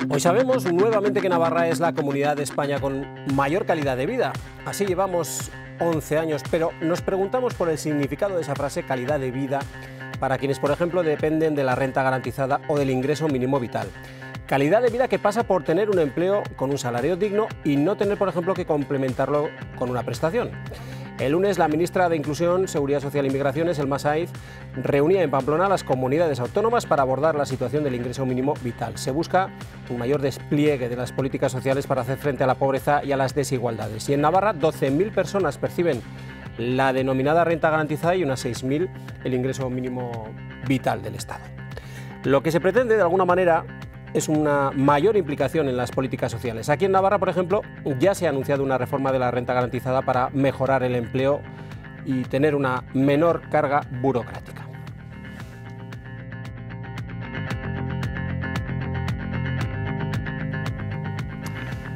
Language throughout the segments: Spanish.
Hoy sabemos nuevamente que Navarra es la comunidad de España con mayor calidad de vida. Así llevamos 11 años, pero nos preguntamos por el significado de esa frase calidad de vida para quienes, por ejemplo, dependen de la renta garantizada o del ingreso mínimo vital. Calidad de vida que pasa por tener un empleo con un salario digno y no tener, por ejemplo, que complementarlo con una prestación. El lunes, la ministra de Inclusión, Seguridad Social y Migraciones, Elma Saiz, reunía en Pamplona a las comunidades autónomas para abordar la situación del ingreso mínimo vital. Se busca un mayor despliegue de las políticas sociales para hacer frente a la pobreza y a las desigualdades. Y en Navarra, 12.000 personas perciben la denominada renta garantizada y unas 6.000 el ingreso mínimo vital del Estado. Lo que se pretende, de alguna manera, es una mayor implicación en las políticas sociales. Aquí en Navarra, por ejemplo, ya se ha anunciado una reforma de la renta garantizada para mejorar el empleo y tener una menor carga burocrática.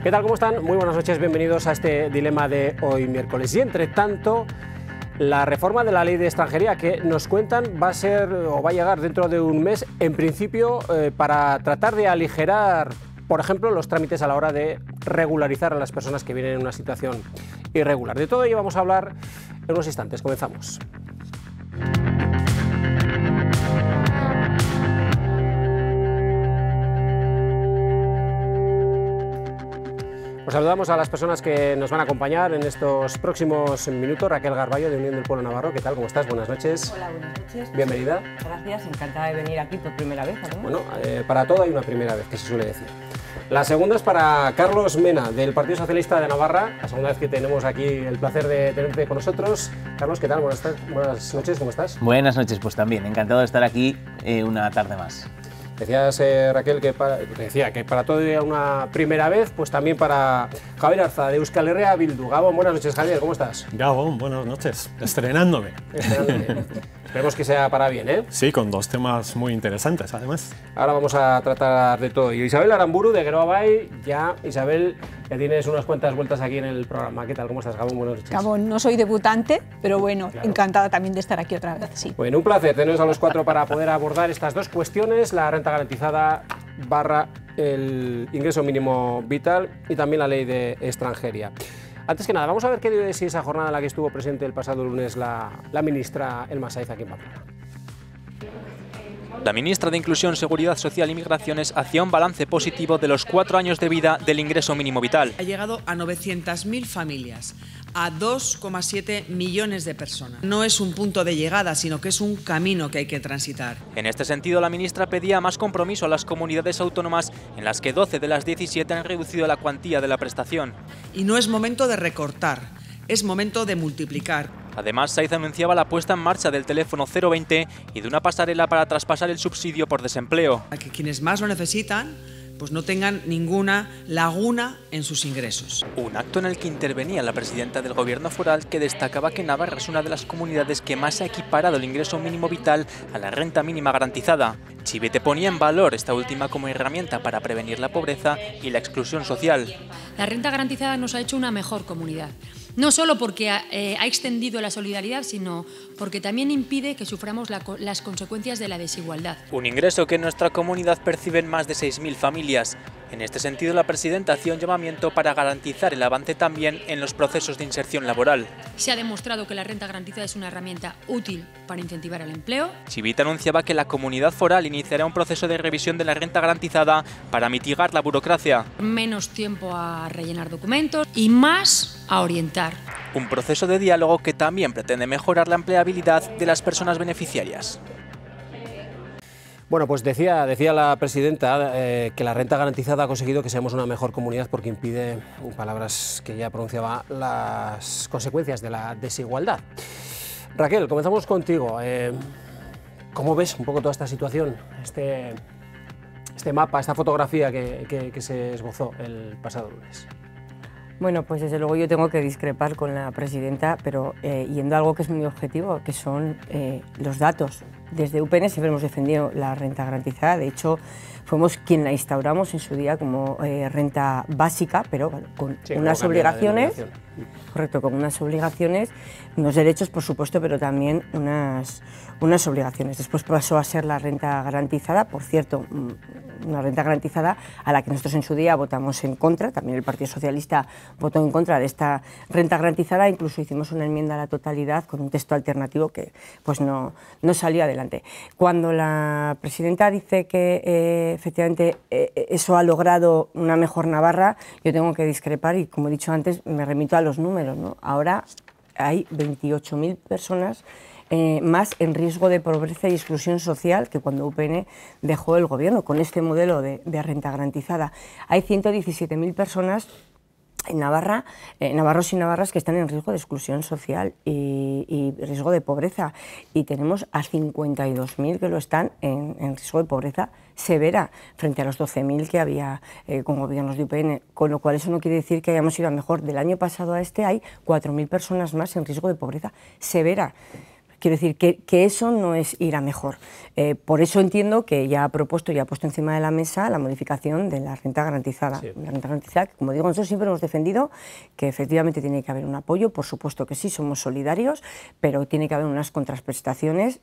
¿Qué tal? ¿Cómo están? Muy buenas noches, bienvenidos a este dilema de hoy miércoles. Y entre tanto, la reforma de la ley de extranjería que nos cuentan va a ser o va a llegar dentro de un mes, en principio para tratar de aligerar, por ejemplo, los trámites a la hora de regularizar a las personas que vienen en una situación irregular. De todo ello vamos a hablar en unos instantes. Comenzamos. Pues saludamos a las personas que nos van a acompañar en estos próximos minutos. Raquel Garballo, de Unión del Pueblo Navarro. ¿Qué tal? ¿Cómo estás? Buenas noches. Hola, buenas noches. Bienvenida. Gracias, encantada de venir aquí por primera vez, además. Bueno, para todo hay una primera vez, que se suele decir. La segunda es para Carlos Mena, del Partido Socialista de Navarra. La segunda vez que tenemos aquí el placer de tenerte con nosotros. Carlos, ¿qué tal? Buenas noches, ¿cómo estás? Buenas noches, pues también. Encantado de estar aquí una tarde más. Decías, Raquel, que para todo hay una primera vez, pues también para Javier Arza, de Euskal Herria Bildu. Gabón, buenas noches, Javier, ¿cómo estás? Gabón, buenas noches. Estrenándome. Esperemos que sea para bien, ¿eh? Sí, con dos temas muy interesantes, además. Ahora vamos a tratar de todo. Y Isabel Aramburu, de Geroa Bai. Ya, Isabel, que tienes unas cuantas vueltas aquí en el programa. ¿Qué tal? ¿Cómo estás, Gabón? Buenas noches. Gabón, no soy debutante, pero bueno, claro. Encantada también de estar aquí otra vez, sí. Bueno, un placer teneros a los cuatro para poder abordar estas dos cuestiones, la renta garantizada barra el ingreso mínimo vital y también la ley de extranjería. Antes que nada, vamos a ver qué dio de sí esa jornada en la que estuvo presente el pasado lunes la ministra Elma Saiz aquí en Pamplona. La ministra de Inclusión, Seguridad Social y Migraciones hacía un balance positivo de los 4 años de vida del ingreso mínimo vital. Ha llegado a 900.000 familias, a 2,7 millones de personas. No es un punto de llegada, sino que es un camino que hay que transitar. En este sentido, la ministra pedía más compromiso a las comunidades autónomas, en las que 12 de las 17 han reducido la cuantía de la prestación. Y no es momento de recortar, es momento de multiplicar. Además, Saiz anunciaba la puesta en marcha del teléfono 020 y de una pasarela para traspasar el subsidio por desempleo. Para que quienes más lo necesitan, pues no tengan ninguna laguna en sus ingresos. Un acto en el que intervenía la presidenta del Gobierno foral, que destacaba que Navarra es una de las comunidades que más ha equiparado el ingreso mínimo vital a la renta mínima garantizada. Chivite ponía en valor esta última como herramienta para prevenir la pobreza y la exclusión social. La renta garantizada nos ha hecho una mejor comunidad. No solo porque ha extendido la solidaridad, sino porque también impide que suframos las consecuencias de la desigualdad. Un ingreso que en nuestra comunidad perciben más de 6.000 familias. En este sentido, la presidenta hacía un llamamiento para garantizar el avance también en los procesos de inserción laboral. Se ha demostrado que la renta garantizada es una herramienta útil para incentivar el empleo. Chivite anunciaba que la comunidad foral iniciará un proceso de revisión de la renta garantizada para mitigar la burocracia. Menos tiempo a rellenar documentos y más a orientar. Un proceso de diálogo que también pretende mejorar la empleabilidad de las personas beneficiarias. Bueno, pues decía la presidenta que la renta garantizada ha conseguido que seamos una mejor comunidad porque impide, en palabras que ya pronunciaba, las consecuencias de la desigualdad. Raquel, comenzamos contigo. ¿Cómo ves un poco toda esta situación, este mapa, esta fotografía que se esbozó el pasado lunes? Bueno, pues desde luego yo tengo que discrepar con la presidenta, pero yendo a algo que es muy objetivo, que son los datos. Desde UPN siempre hemos defendido la renta garantizada, de hecho fuimos quien la instauramos en su día como renta básica, pero bueno, con unas obligaciones, correcto, con unas obligaciones, unos derechos por supuesto, pero también unas obligaciones. Después pasó a ser la renta garantizada, por cierto, una renta garantizada a la que nosotros en su día votamos en contra, también el Partido Socialista votó en contra de esta renta garantizada, incluso hicimos una enmienda a la totalidad con un texto alternativo que pues no salió adelante. Cuando la presidenta dice que efectivamente eso ha logrado una mejor Navarra, yo tengo que discrepar y, como he dicho antes, me remito a los números, ¿no? Ahora hay 28.000 personas más en riesgo de pobreza y exclusión social que cuando UPN dejó el gobierno, con este modelo de renta garantizada. Hay 117.000 personas en Navarra, navarros y navarras que están en riesgo de exclusión social y riesgo de pobreza, y tenemos a 52.000 que lo están en riesgo de pobreza severa frente a los 12.000 que había con gobiernos de UPN, con lo cual eso no quiere decir que hayamos ido a mejor. Del año pasado a este hay 4.000 personas más en riesgo de pobreza severa. Quiero decir que eso no es ir a mejor. Por eso entiendo que ya ha propuesto y ha puesto encima de la mesa la modificación de la renta garantizada. Sí. La renta garantizada, que, como digo, nosotros siempre hemos defendido que efectivamente tiene que haber un apoyo, por supuesto que sí, somos solidarios, pero tiene que haber unas contraprestaciones,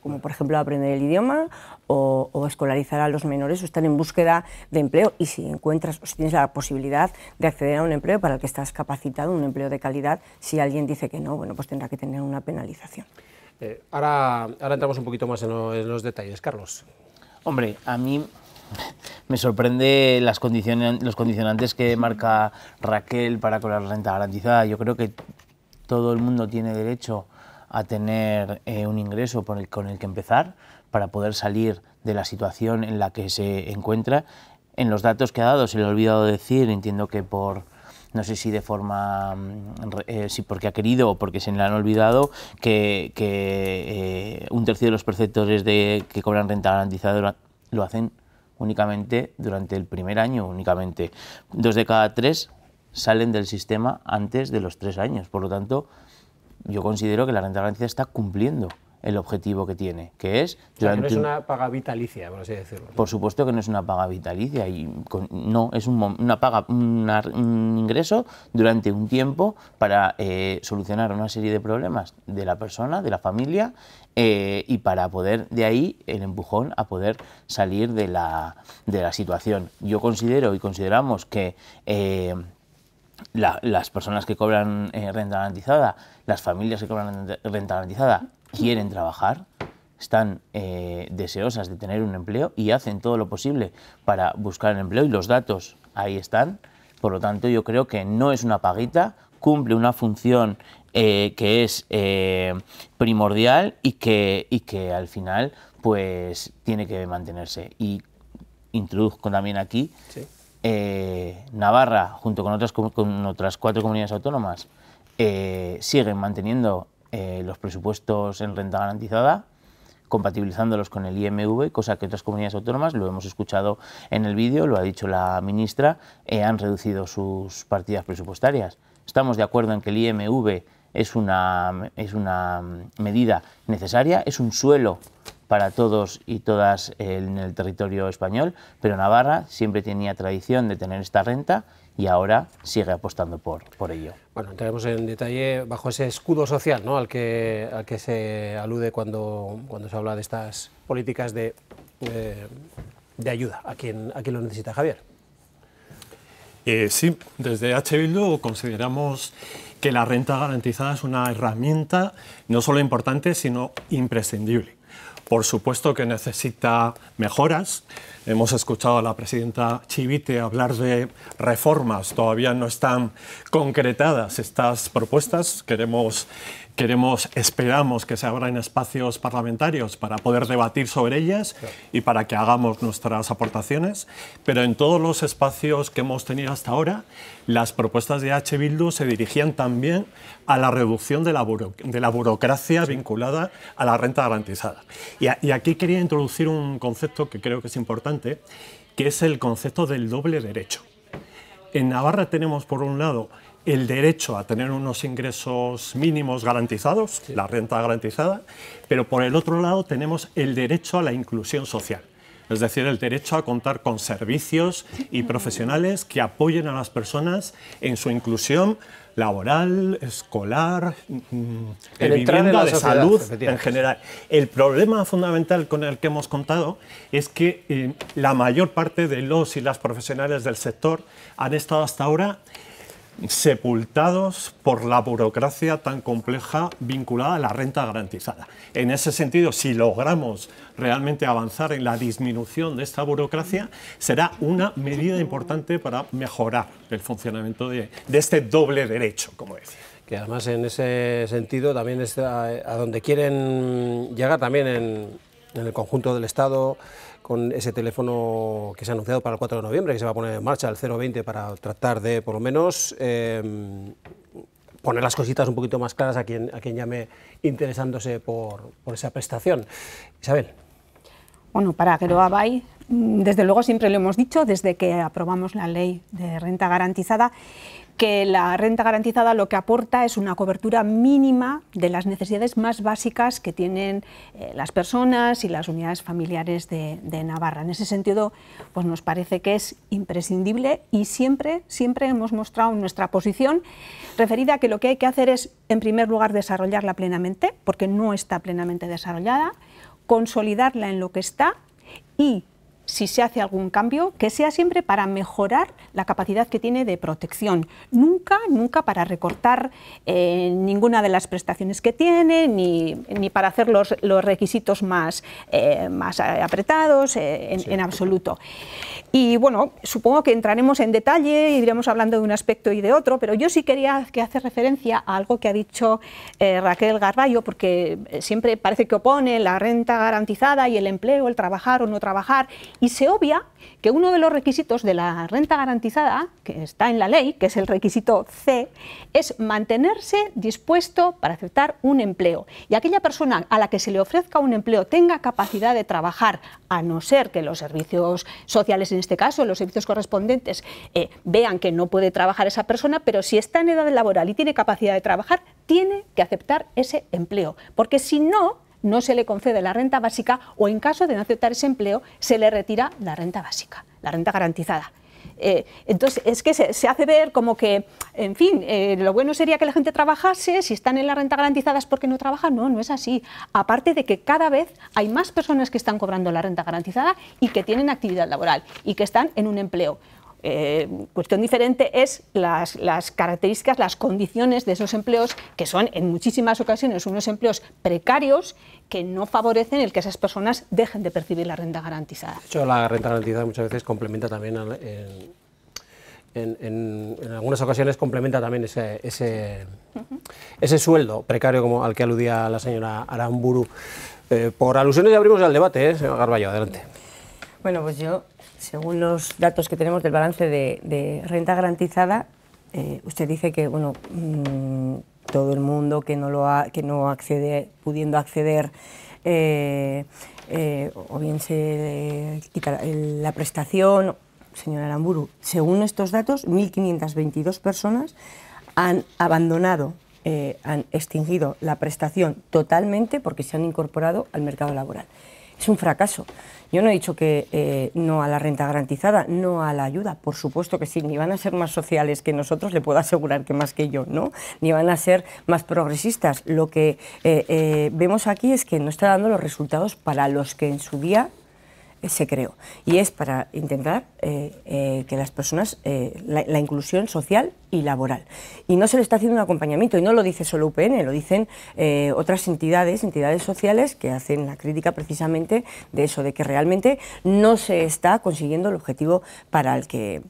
como por ejemplo aprender el idioma o escolarizar a los menores o estar en búsqueda de empleo. Y si encuentras, o si tienes la posibilidad de acceder a un empleo para el que estás capacitado, un empleo de calidad, si alguien dice que no, bueno, pues tendrá que tener una penalización. Ahora entramos un poquito más en los detalles. Carlos. Hombre, a mí me sorprende los condicionantes que marca Raquel para con la renta garantizada. Yo creo que todo el mundo tiene derecho a tener un ingreso con el que empezar para poder salir de la situación en la que se encuentra. En los datos que ha dado, se le ha olvidado decir, entiendo que no sé si de forma, si porque ha querido o porque se le han olvidado, que un tercio de los perceptores que cobran renta garantizada lo hacen únicamente durante el primer año, únicamente. 2 de cada 3 salen del sistema antes de los 3 años, por lo tanto, yo considero que la renta garantizada está cumpliendo el objetivo que tiene, que es... O sea, que no es una paga vitalicia, por así decirlo, ¿no? Por supuesto que no es una paga vitalicia, no, es un ingreso durante un tiempo para solucionar una serie de problemas de la persona, de la familia, y para poder, de ahí, el empujón a poder salir de la situación. Yo considero y consideramos que las personas que cobran renta garantizada, las familias que cobran renta garantizada, quieren trabajar, están deseosas de tener un empleo y hacen todo lo posible para buscar el empleo, y los datos ahí están. Por lo tanto, yo creo que no es una paguita, cumple una función que es primordial y que al final pues tiene que mantenerse. Y introduzco también aquí, sí, Navarra, junto con otras 4 comunidades autónomas, siguen manteniendo los presupuestos en renta garantizada, compatibilizándolos con el IMV, cosa que otras comunidades autónomas, lo hemos escuchado en el vídeo, lo ha dicho la ministra, han reducido sus partidas presupuestarias. Estamos de acuerdo en que el IMV es una medida necesaria, es un suelo para todos y todas en el territorio español, pero Navarra siempre tenía tradición de tener esta renta y ahora sigue apostando por ello. Bueno, entraremos en detalle bajo ese escudo social, ¿no?, al que se alude cuando se habla de estas políticas de ayuda a quien lo necesita. Javier. Sí, desde H. Bildu consideramos que la renta garantizada es una herramienta no solo importante, sino imprescindible. Por supuesto que necesita mejoras. Hemos escuchado a la presidenta Chivite hablar de reformas. Todavía no están concretadas estas propuestas. Esperamos que se abran espacios parlamentarios para poder debatir sobre ellas y para que hagamos nuestras aportaciones. Pero en todos los espacios que hemos tenido hasta ahora, las propuestas de H. Bildu se dirigían también a la reducción de la burocracia vinculada a la renta garantizada. Y aquí quería introducir un concepto que creo que es importante, que es el concepto del doble derecho. En Navarra tenemos, por un lado, el derecho a tener unos ingresos mínimos garantizados, sí, la renta garantizada, pero por el otro lado tenemos el derecho a la inclusión social. es decir, el derecho a contar con servicios y profesionales que apoyen a las personas en su inclusión laboral, escolar, de vivienda, de salud en general. El problema fundamental con el que hemos contado es que la mayor parte de los y las profesionales del sector han estado hasta ahora sepultados por la burocracia tan compleja vinculada a la renta garantizada. En ese sentido, si logramos realmente avanzar en la disminución de esta burocracia, será una medida importante para mejorar el funcionamiento de este doble derecho, como decía. Que además en ese sentido también es a donde quieren llegar también en el conjunto del Estado, con ese teléfono que se ha anunciado para el 4 de noviembre, que se va a poner en marcha, el 020, para tratar de, por lo menos, poner las cositas un poquito más claras a quien llame interesándose por esa prestación. Isabel. Bueno, para Geroa bai, desde luego siempre lo hemos dicho, desde que aprobamos la ley de renta garantizada, que la renta garantizada lo que aporta es una cobertura mínima de las necesidades más básicas que tienen las personas y las unidades familiares de Navarra. En ese sentido, pues nos parece que es imprescindible y siempre hemos mostrado nuestra posición referida a que lo que hay que hacer es, en primer lugar, desarrollarla plenamente, porque no está plenamente desarrollada, consolidarla en lo que está y, si se hace algún cambio, que sea siempre para mejorar la capacidad que tiene de protección. Nunca para recortar ninguna de las prestaciones que tiene, ni para hacer los requisitos más apretados, en absoluto. Y bueno, supongo que entraremos en detalle, iremos hablando de un aspecto y de otro, pero yo sí quería hacer referencia a algo que ha dicho Raquel Garballo, porque siempre parece que opone la renta garantizada y el empleo, el trabajar o no trabajar, y se obvia que uno de los requisitos de la renta garantizada, que está en la ley, que es el requisito C, es mantenerse dispuesto para aceptar un empleo. Y aquella persona a la que se le ofrezca un empleo tenga capacidad de trabajar, a no ser que los servicios sociales, en este caso, los servicios correspondientes, vean que no puede trabajar esa persona, pero si está en edad laboral y tiene capacidad de trabajar, tiene que aceptar ese empleo. Porque si no, no se le concede la renta básica o, en caso de no aceptar ese empleo, se le retira la renta básica, la renta garantizada. Entonces, es que se hace ver como que, en fin, lo bueno sería que la gente trabajase, si están en la renta garantizada es porque no trabajan. No, no es así. Aparte de que cada vez hay más personas que están cobrando la renta garantizada y que tienen actividad laboral y que están en un empleo. Cuestión diferente es las características, las condiciones de esos empleos, que son en muchísimas ocasiones unos empleos precarios que no favorecen el que esas personas dejen de percibir la renta garantizada. De hecho, la renta garantizada muchas veces complementa también, en algunas ocasiones complementa también ese sueldo precario como al que aludía la señora Aramburu. Por alusiones ya abrimos el debate, señor Garballo, adelante. Bueno, pues yo, según los datos que tenemos del balance de renta garantizada, usted dice que bueno, todo el mundo que no accede, pudiendo acceder, o bien se quita la prestación. Señora Aramburu, según estos datos, 1.522 personas han abandonado, han extinguido la prestación totalmente porque se han incorporado al mercado laboral. Es un fracaso. Yo no he dicho que no a la renta garantizada, no a la ayuda, por supuesto que sí, ni van a ser más sociales que nosotros, le puedo asegurar que más que yo, ¿no? Ni van a ser más progresistas. Lo que vemos aquí es que no está dando los resultados para los que en su día se creó, y es para intentar que las personas, la inclusión social y laboral, y no se le está haciendo un acompañamiento, y no lo dice solo UPN, lo dicen otras entidades sociales que hacen la crítica precisamente de eso, de que realmente no se está consiguiendo el objetivo para el que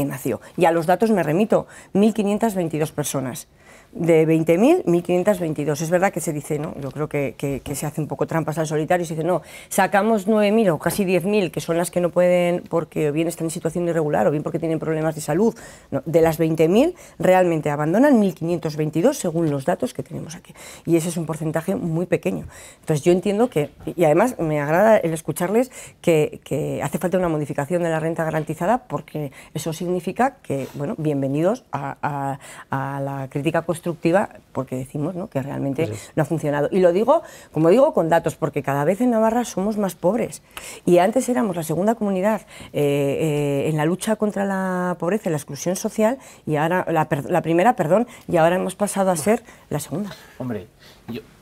nació. Y a los datos me remito, 1.522 personas. De 20.000, 1.522. Es verdad que se dice, ¿no? Yo creo que se hace un poco trampas al solitario y se dice, no, sacamos 9.000 o casi 10.000, que son las que no pueden porque bien están en situación irregular o bien porque tienen problemas de salud. No, de las 20.000, realmente abandonan 1.522 según los datos que tenemos aquí. Y ese es un porcentaje muy pequeño. Entonces yo entiendo que, y además me agrada el escucharles que hace falta una modificación de la renta garantizada, porque eso significa que, bueno, bienvenidos a la crítica constructiva constructiva porque decimos, ¿no?, que realmente no ha funcionado. Y lo digo, como digo, con datos, porque cada vez en Navarra somos más pobres. Y antes éramos la segunda comunidad en la lucha contra la pobreza y la exclusión social, y ahora la primera, perdón, y ahora hemos pasado a ser la segunda. Hombre,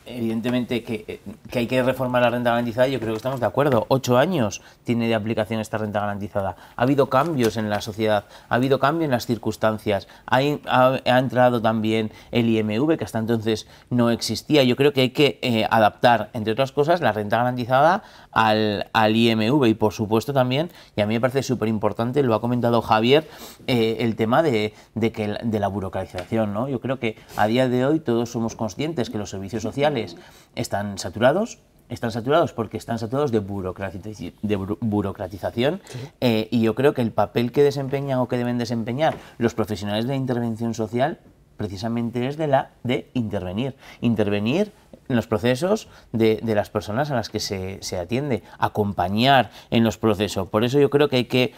evidentemente que hay que reformar la renta garantizada, yo creo que estamos de acuerdo. 8 años tiene de aplicación esta renta garantizada. Ha habido cambios en la sociedad, ha habido cambio en las circunstancias, ha entrado también el IMV, que hasta entonces no existía. Yo creo que hay que adaptar, entre otras cosas, la renta garantizada al IMV, y por supuesto también, y a mí me parece súper importante, lo ha comentado Javier, el tema de la burocratización, ¿no? Yo creo que a día de hoy todos somos conscientes que los servicios sociales están saturados porque están saturados de burocratización, y yo creo que el papel que desempeñan o que deben desempeñar los profesionales de la intervención social precisamente es de intervenir en los procesos de las personas a las que se atiende, acompañar en los procesos. Por eso yo creo que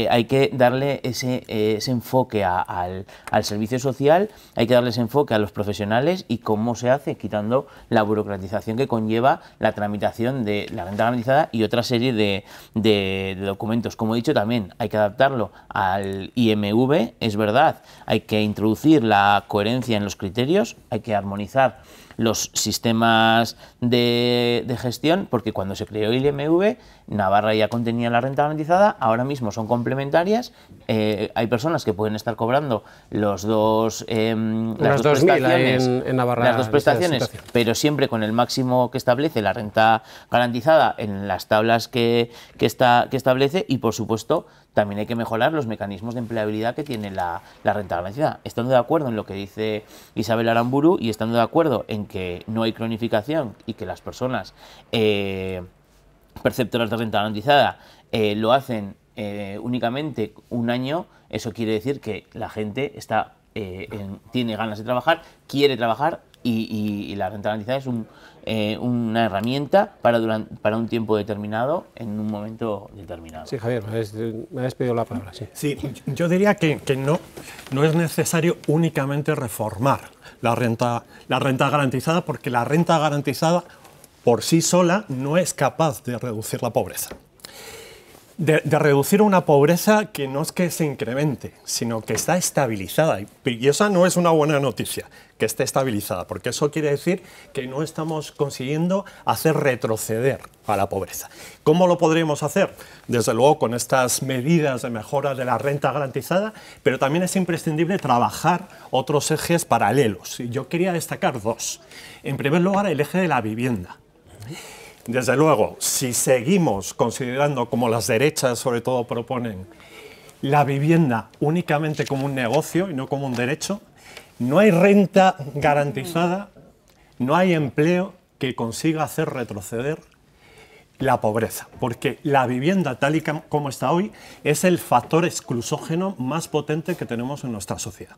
hay que darle ese enfoque al servicio social, hay que darle ese enfoque a los profesionales, y cómo se hace quitando la burocratización que conlleva la tramitación de la renta garantizada y otra serie de documentos. Como he dicho, también hay que adaptarlo al IMV, es verdad, hay que introducir la coherencia en los criterios, hay que armonizar los sistemas de gestión, porque cuando se creó el IMV, Navarra ya contenía la renta garantizada, ahora mismo son complementarias, hay personas que pueden estar cobrando las dos prestaciones, en Navarra, las dos prestaciones, pero siempre con el máximo que establece la renta garantizada en las tablas que establece, y por supuesto también hay que mejorar los mecanismos de empleabilidad que tiene la renta garantizada. Estando de acuerdo en lo que dice Isabel Aramburu, y estando de acuerdo en que no hay cronificación y que las personas perceptoras de renta garantizada lo hacen únicamente un año, eso quiere decir que la gente tiene ganas de trabajar, quiere trabajar, y la renta garantizada es una herramienta para un tiempo determinado, en un momento determinado. Sí, Javier, me habéis pedido la palabra. Sí, yo diría que no es necesario únicamente reformar la renta garantizada, porque la renta garantizada por sí sola no es capaz de reducir la pobreza. De reducir una pobreza que no es que se incremente, sino que está estabilizada. Y esa no es una buena noticia, que esté estabilizada, porque eso quiere decir que no estamos consiguiendo hacer retroceder a la pobreza. ¿Cómo lo podremos hacer? Desde luego con estas medidas de mejora de la renta garantizada, pero también es imprescindible trabajar otros ejes paralelos. Y yo quería destacar dos. En primer lugar, el eje de la vivienda. Desde luego, si seguimos considerando, como las derechas sobre todo proponen, la vivienda únicamente como un negocio y no como un derecho, no hay renta garantizada, no hay empleo que consiga hacer retroceder la pobreza, porque la vivienda tal y como está hoy es el factor exclusógeno más potente que tenemos en nuestra sociedad.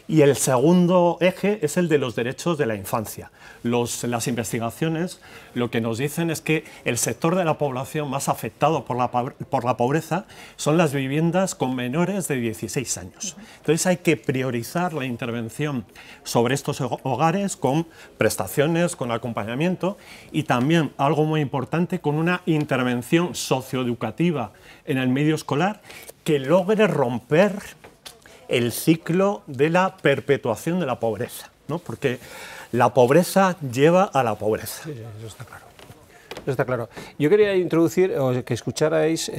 Y el segundo eje es el de los derechos de la infancia. Las investigaciones lo que nos dicen es que el sector de la población más afectado por la pobreza son las viviendas con menores de 16 años. Entonces hay que priorizar la intervención sobre estos hogares con prestaciones, con acompañamiento, y también, algo muy importante, con una intervención socioeducativa en el medio escolar que logre romper el ciclo de la perpetuación de la pobreza, ¿no? Porque la pobreza lleva a la pobreza. Sí, eso está claro. Eso está claro. Yo quería introducir, o que escucharais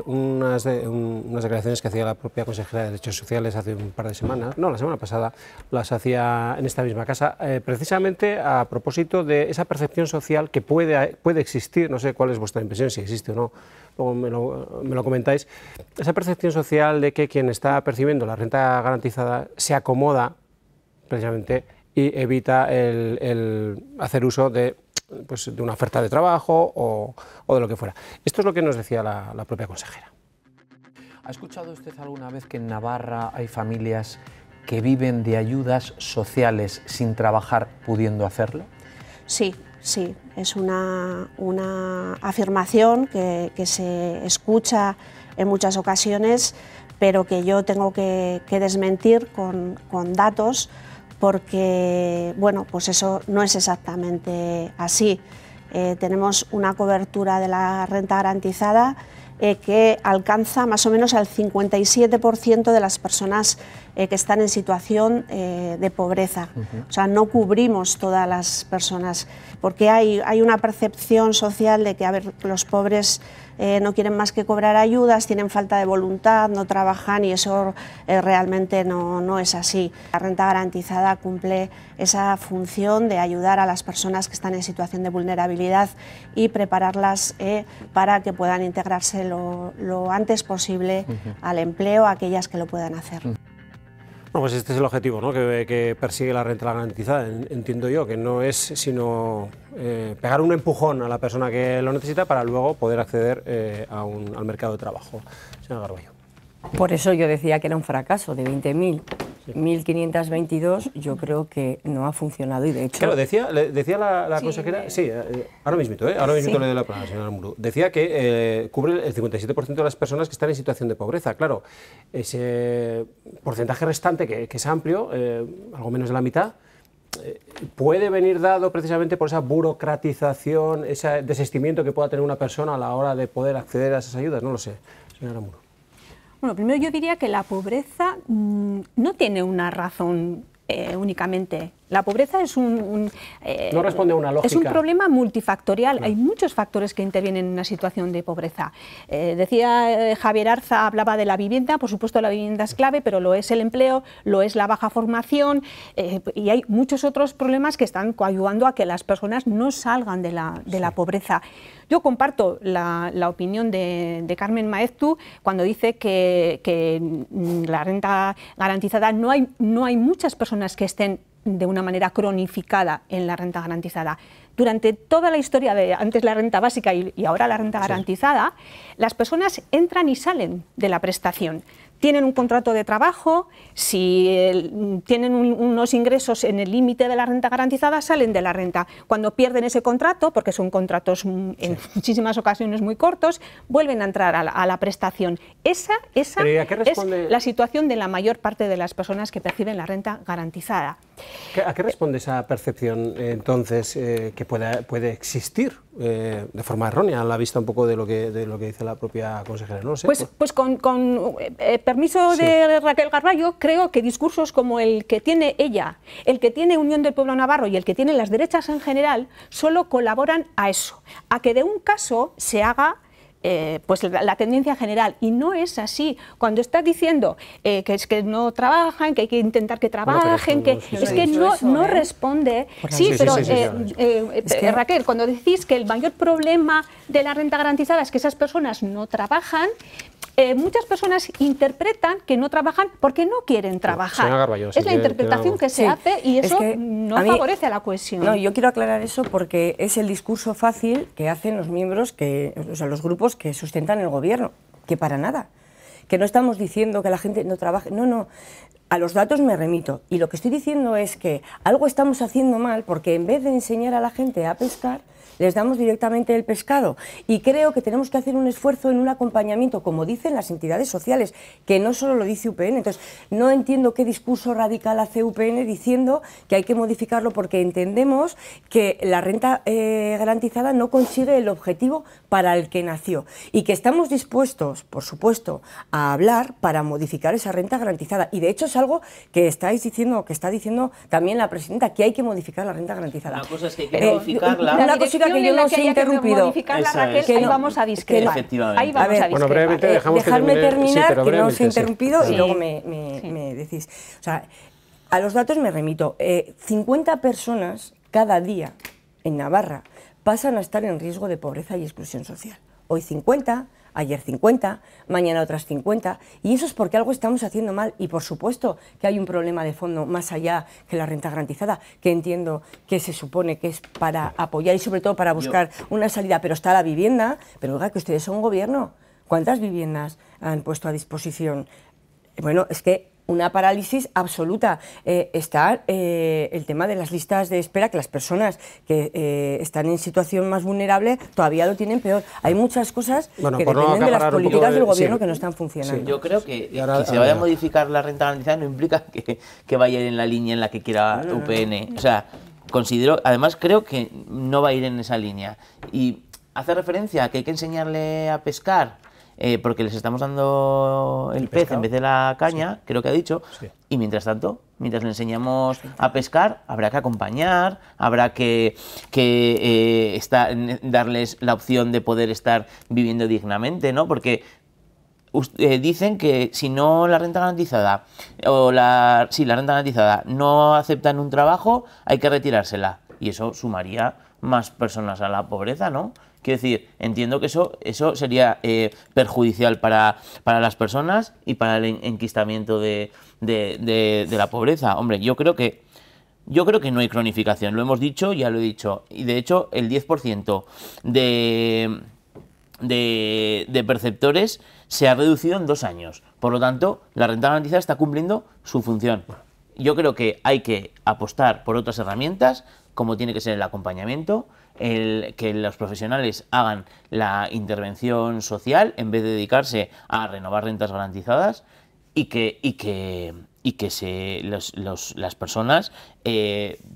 unas declaraciones que hacía la propia consejera de Derechos Sociales hace un par de semanas, no, la semana pasada, las hacía en esta misma casa, precisamente a propósito de esa percepción social que puede existir, no sé cuál es vuestra impresión, si existe o no, luego me lo comentáis, esa percepción social de que quien está percibiendo la renta garantizada se acomoda precisamente y evita el hacer uso de una oferta de trabajo o de lo que fuera. Esto es lo que nos decía la propia consejera. ¿Ha escuchado usted alguna vez que en Navarra hay familias que viven de ayudas sociales sin trabajar pudiendo hacerlo? Sí, sí, es una afirmación que se escucha en muchas ocasiones, pero que yo tengo que desmentir con datos, porque bueno, pues eso no es exactamente así. Tenemos una cobertura de la renta garantizada que alcanza más o menos al 57% de las personas que están en situación de pobreza. O sea, no cubrimos todas las personas, porque hay una percepción social de que, a ver, los pobres no quieren más que cobrar ayudas, tienen falta de voluntad, no trabajan, y eso realmente no es así. La renta garantizada cumple esa función de ayudar a las personas que están en situación de vulnerabilidad y prepararlas para que puedan integrarse lo antes posible al empleo, aquellas que lo puedan hacer. Bueno, pues este es el objetivo, ¿no?, que persigue la renta garantizada. Entiendo yo que no es sino pegar un empujón a la persona que lo necesita para luego poder acceder al mercado de trabajo. Señora Garballo. Por eso yo decía que era un fracaso. De 20.000, 1.522, yo creo que no ha funcionado, y de hecho... Claro, decía la consejera, sí, ahora mismo le doy la palabra, señora Muro. Decía que cubre el 57% de las personas que están en situación de pobreza. Claro, ese porcentaje restante, que es amplio, algo menos de la mitad, puede venir dado precisamente por esa burocratización, ese desistimiento que pueda tener una persona a la hora de poder acceder a esas ayudas. No lo sé, señora Muro. Bueno, primero yo diría que la pobreza no tiene una razón únicamente. La pobreza es no responde a una lógica. Es un problema multifactorial. Hay muchos factores que intervienen en una situación de pobreza. Decía Javier Arza, hablaba de la vivienda. Por supuesto, la vivienda es clave, pero lo es el empleo, lo es la baja formación, y hay muchos otros problemas que están coadyuvando a que las personas no salgan de la pobreza. Yo comparto la opinión de Carmen Maeztu cuando dice que la renta garantizada, no hay muchas personas que estén de una manera cronificada en la renta garantizada. Durante toda la historia de antes la renta básica y ahora la renta garantizada, las personas entran y salen de la prestación. Tienen un contrato de trabajo, si tienen unos ingresos en el límite de la renta garantizada, salen de la renta. Cuando pierden ese contrato, porque son contratos en muchísimas ocasiones muy cortos, vuelven a entrar a la prestación. Esa es la situación de la mayor parte de las personas que perciben la renta garantizada. ¿A qué responde esa percepción, entonces, que puede existir de forma errónea, a la vista un poco de lo que dice la propia consejera? No lo sé. Pues con permiso de Raquel Garballo, creo que discursos como el que tiene ella, el que tiene Unión del Pueblo Navarro y el que tienen las derechas en general, solo colaboran a eso, a que de un caso se haga pues la tendencia general, y no es así. Cuando estás diciendo que es que no trabajan, que hay que intentar que trabajen, no responde. Raquel, cuando decís que el mayor problema de la renta garantizada es que esas personas no trabajan, muchas personas interpretan que no trabajan porque no quieren trabajar. Garballo, es la interpretación que se hace, y eso no favorece a la cohesión. No, yo quiero aclarar eso porque es el discurso fácil que hacen los miembros, los grupos que sustentan el gobierno, que para nada. Que no estamos diciendo que la gente no trabaje, no. A los datos me remito, y lo que estoy diciendo es que algo estamos haciendo mal, porque en vez de enseñar a la gente a pescar, les damos directamente el pescado, y creo que tenemos que hacer un esfuerzo en un acompañamiento, como dicen las entidades sociales, que no solo lo dice UPN. Entonces, no entiendo qué discurso radical hace UPN diciendo que hay que modificarlo, porque entendemos que la renta garantizada no consigue el objetivo para el que nació, y que estamos dispuestos, por supuesto, a hablar para modificar esa renta garantizada, y de hecho es algo que estáis diciendo, que está diciendo también la presidenta, que hay que modificar la renta garantizada. Una cosa es que hay que modificarla. Una cosita que yo no os he interrumpido. Ahí vamos a discrepar. Ahí vamos a discrepar. Brevemente, dejadme terminar, que no os he interrumpido, y luego me decís. O sea, a los datos me remito. 50 personas cada día en Navarra pasan a estar en riesgo de pobreza y exclusión social. Hoy 50, ayer 50, mañana otras 50, y eso es porque algo estamos haciendo mal, y por supuesto que hay un problema de fondo más allá que la renta garantizada, que entiendo que se supone que es para apoyar y sobre todo para buscar una salida, pero está la vivienda. Pero oiga, que ustedes son gobierno, ¿cuántas viviendas han puesto a disposición? Bueno, es que una parálisis absoluta. Está el tema de las listas de espera, que las personas que están en situación más vulnerable todavía lo tienen peor. Hay muchas cosas que dependen de las políticas del gobierno que no están funcionando. Sí. Yo creo que se vaya a modificar la renta garantizada no implica que vaya a ir en la línea en la que quiera UPN. O sea, considero, además creo que no va a ir en esa línea. Y hace referencia a que hay que enseñarle a pescar, porque les estamos dando el pez en vez de la caña, creo que ha dicho, y mientras tanto, mientras le enseñamos a pescar, habrá que acompañar, habrá que darles la opción de poder estar viviendo dignamente, ¿no? Porque dicen que si no la renta garantizada, la renta garantizada no aceptan un trabajo, hay que retirársela, y eso sumaría más personas a la pobreza, ¿no? Quiero decir, entiendo que eso sería perjudicial para las personas y para el enquistamiento de la pobreza. Hombre, yo creo que no hay cronificación, lo hemos dicho, ya lo he dicho, y de hecho el 10% de perceptores se ha reducido en 2 años. Por lo tanto, la renta garantizada está cumpliendo su función. Yo creo que hay que apostar por otras herramientas, como tiene que ser el acompañamiento, que los profesionales hagan la intervención social en vez de dedicarse a renovar rentas garantizadas, y que las personas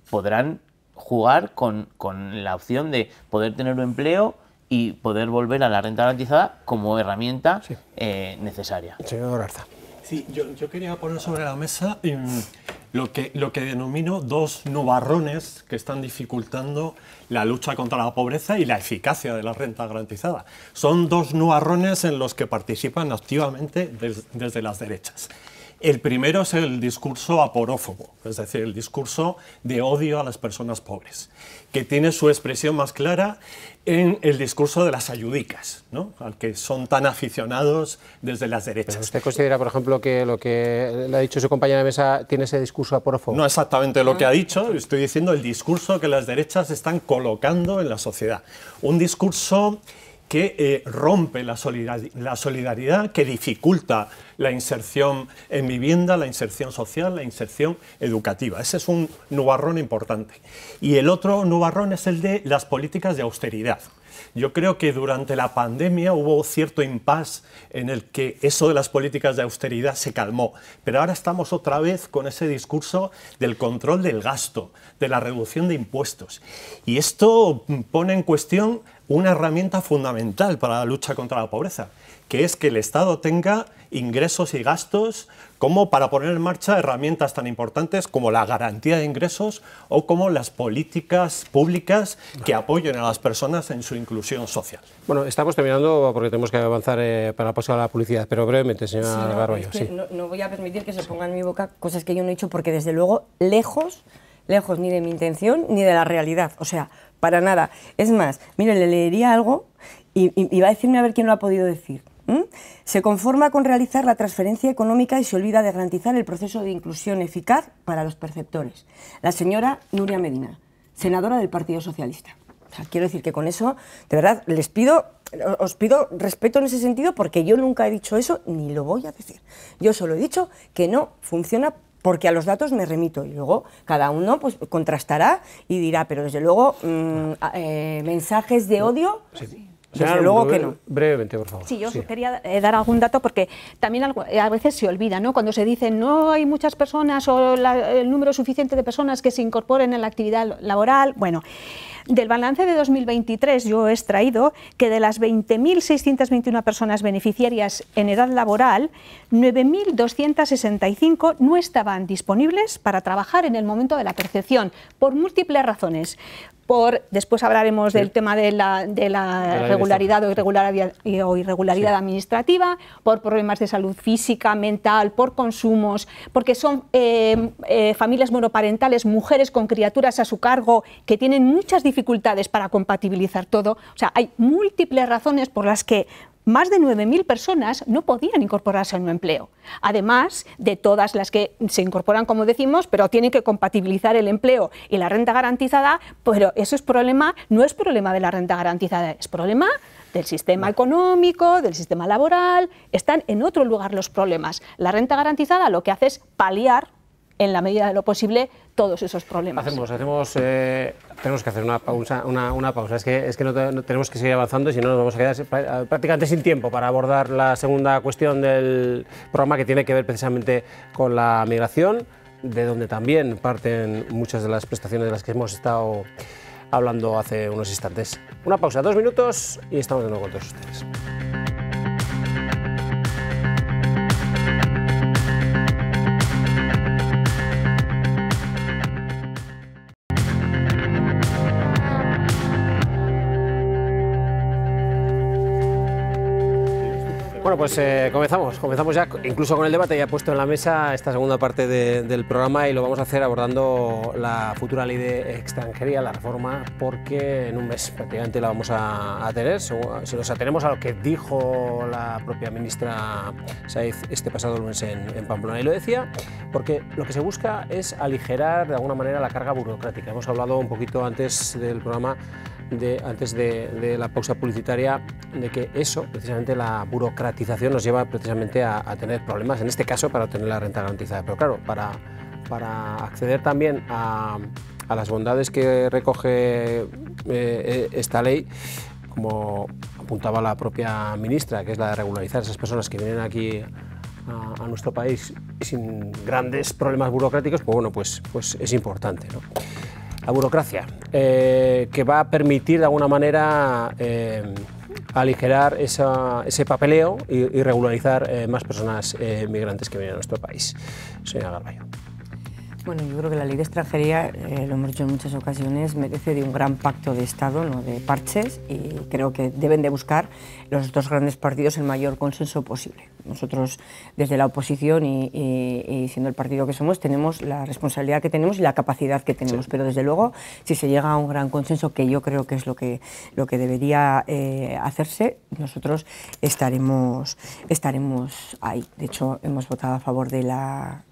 podrán jugar con la opción de poder tener un empleo y poder volver a la renta garantizada como herramienta necesaria. Señor Garza. Sí, yo quería poner sobre la mesa lo que denomino 2 nubarrones que están dificultando la lucha contra la pobreza y la eficacia de la renta garantizada. Son 2 nubarrones en los que participan activamente desde las derechas. El primero es el discurso aporófobo, es decir, el discurso de odio a las personas pobres, que tiene su expresión más clara en el discurso de las ayudicas, ¿no?, al que son tan aficionados desde las derechas. ¿Pero usted considera, por ejemplo, que lo que le ha dicho su compañera de mesa tiene ese discurso aporófobo? No exactamente lo que ha dicho, estoy diciendo el discurso que las derechas están colocando en la sociedad. Un discurso que rompe la solidaridad, que dificulta la inserción en vivienda, la inserción social, la inserción educativa. Ese es un nubarrón importante. Y el otro nubarrón es el de las políticas de austeridad. Yo creo que durante la pandemia hubo cierto impasse en el que eso de las políticas de austeridad se calmó, pero ahora estamos otra vez con ese discurso del control del gasto, de la reducción de impuestos. Y esto pone en cuestión una herramienta fundamental para la lucha contra la pobreza, que es que el Estado tenga ingresos y gastos como para poner en marcha herramientas tan importantes como la garantía de ingresos o como las políticas públicas que apoyen a las personas en su inclusión social. Bueno, estamos terminando porque tenemos que avanzar para pasar a la publicidad, pero brevemente, señora Garballo. Es que no voy a permitir que se pongan en mi boca cosas que yo no he dicho, porque desde luego lejos ni de mi intención ni de la realidad, o sea, para nada. Es más, mire, le leería algo y va a decirme a ver quién lo ha podido decir. Se conforma con realizar la transferencia económica y se olvida de garantizar el proceso de inclusión eficaz para los perceptores. La señora Nuria Medina, senadora del Partido Socialista. O sea, quiero decir que con eso, de verdad, os pido respeto en ese sentido, porque yo nunca he dicho eso ni lo voy a decir. Yo solo he dicho que no funciona, porque a los datos me remito, y luego cada uno pues contrastará y dirá, pero desde luego mensajes de odio... Sí. Desde luego que no. Brevemente, por favor. Sí, yo quería dar algún dato, porque también a veces se olvida, ¿no?, cuando se dice no hay muchas personas o el número suficiente de personas que se incorporen en la actividad laboral. Bueno, del balance de 2023 yo he extraído que de las 20.621 personas beneficiarias en edad laboral, 9.265 no estaban disponibles para trabajar en el momento de la percepción, por múltiples razones. Después hablaremos del tema de la regularidad o irregularidad administrativa, por problemas de salud física, mental, por consumos, porque son familias monoparentales, mujeres con criaturas a su cargo, que tienen muchas dificultades para compatibilizar todo. O sea, hay múltiples razones por las que más de 9.000 personas no podían incorporarse a un empleo, además de todas las que se incorporan, como decimos, pero tienen que compatibilizar el empleo y la renta garantizada. Pero eso no es problema de la renta garantizada, es problema del sistema económico, del sistema laboral, están en otro lugar los problemas. La renta garantizada lo que hace es paliar, en la medida de lo posible, todos esos problemas. Tenemos que hacer una pausa. Es que no tenemos que seguir avanzando, si no nos vamos a quedar prácticamente sin tiempo para abordar la segunda cuestión del programa, que tiene que ver precisamente con la migración, de donde también parten muchas de las prestaciones de las que hemos estado hablando hace unos instantes. Una pausa, 2 minutos y estamos de nuevo con todos ustedes. Bueno, pues comenzamos ya, incluso con el debate ya puesto en la mesa, esta segunda parte del programa, y lo vamos a hacer abordando la futura ley de extranjería, la reforma, porque en un mes prácticamente la vamos a tener. Si nos atenemos a lo que dijo la propia ministra Saiz este pasado lunes en Pamplona, y lo decía porque lo que se busca es aligerar de alguna manera la carga burocrática. Hemos hablado un poquito antes del programa, antes de la pausa publicitaria, de que eso, precisamente la burocratización, nos lleva precisamente a tener problemas, en este caso para obtener la renta garantizada. Pero claro, para acceder también a las bondades que recoge esta ley, como apuntaba la propia ministra, que es la de regularizar a esas personas que vienen aquí a nuestro país sin grandes problemas burocráticos, pues bueno, pues es importante, ¿no? La burocracia, que va a permitir de alguna manera aligerar ese papeleo y regularizar más personas migrantes que vienen a nuestro país. Señora Garballo. Bueno, yo creo que la ley de extranjería, lo hemos dicho en muchas ocasiones, merece de un gran pacto de Estado, no de parches, y creo que deben de buscar los dos grandes partidos el mayor consenso posible. Nosotros, desde la oposición y siendo el partido que somos, tenemos la responsabilidad que tenemos y la capacidad que tenemos, sí. Pero desde luego, si se llega a un gran consenso, que yo creo que es lo que debería hacerse, nosotros estaremos ahí. De hecho, hemos votado a favor de la